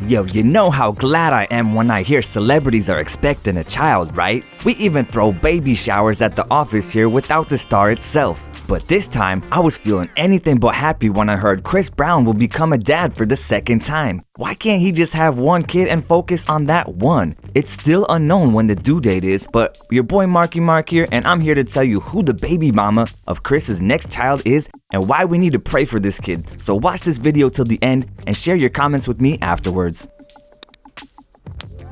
Yo, you know how glad I am when I hear celebrities are expecting a child, right? We even throw baby showers at the office here without the star itself. But this time, I was feeling anything but happy when I heard Chris Brown will become a dad for the second time. Why can't he just have one kid and focus on that one? It's still unknown when the due date is, but your boy Marky Mark here, and I'm here to tell you who the baby mama of Chris's next child is and why we need to pray for this kid. So watch this video till the end and share your comments with me afterwards.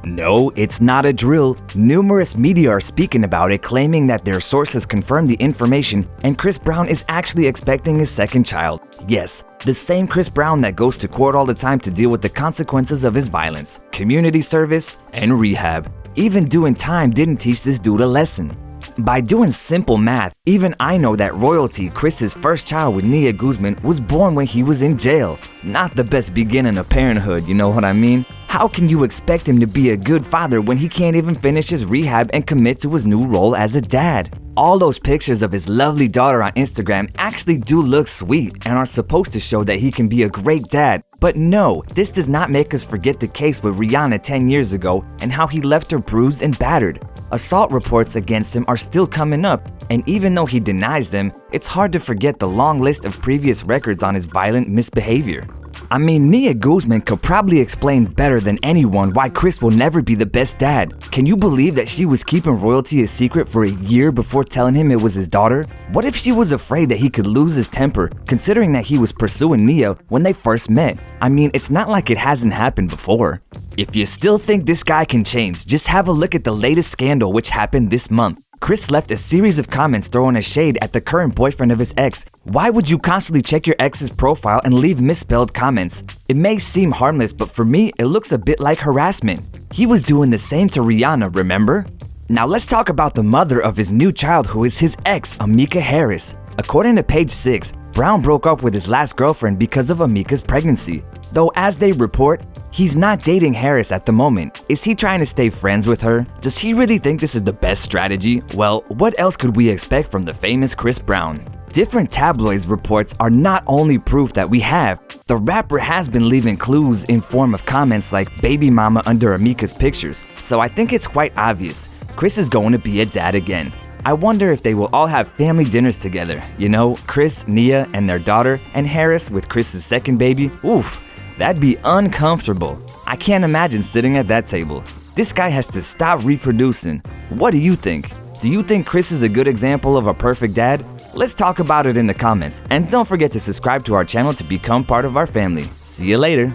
No, it's not a drill. Numerous media are speaking about it, claiming that their sources confirm the information and Chris Brown is actually expecting his second child. Yes, the same Chris Brown that goes to court all the time to deal with the consequences of his violence, community service, and rehab. Even doing time didn't teach this dude a lesson. By doing simple math, even I know that Royalty, Chris's first child with Nia Guzman, was born when he was in jail. Not the best beginning of parenthood, you know what I mean? How can you expect him to be a good father when he can't even finish his rehab and commit to his new role as a dad? All those pictures of his lovely daughter on Instagram actually do look sweet and are supposed to show that he can be a great dad. But no, this does not make us forget the case with Rihanna 10 years ago and how he left her bruised and battered. Assault reports against him are still coming up, and even though he denies them, it's hard to forget the long list of previous records on his violent misbehavior. I mean, Nia Guzman could probably explain better than anyone why Chris will never be the best dad. Can you believe that she was keeping Royalty a secret for a year before telling him it was his daughter? What if she was afraid that he could lose his temper, considering that he was pursuing Nia when they first met? I mean, it's not like it hasn't happened before. If you still think this guy can change, just have a look at the latest scandal which happened this month. Chris left a series of comments throwing a shade at the current boyfriend of his ex. Why would you constantly check your ex's profile and leave misspelled comments? It may seem harmless, but for me, it looks a bit like harassment. He was doing the same to Rihanna, remember? Now let's talk about the mother of his new child, who is his ex, Ammika Harris. According to Page 6, Brown broke up with his last girlfriend because of Ammika's pregnancy. Though as they report, he's not dating Harris at the moment. Is he trying to stay friends with her? Does he really think this is the best strategy? Well, what else could we expect from the famous Chris Brown? Different tabloids reports are not only proof that we have. The rapper has been leaving clues in form of comments like baby mama under Ammika's pictures. So I think it's quite obvious. Chris is going to be a dad again. I wonder if they will all have family dinners together. You know, Chris, Nia, and their daughter, and Harris with Chris's second baby. Oof. That'd be uncomfortable. I can't imagine sitting at that table. This guy has to stop reproducing. What do you think? Do you think Chris is a good example of a perfect dad? Let's talk about it in the comments, and don't forget to subscribe to our channel to become part of our family. See you later.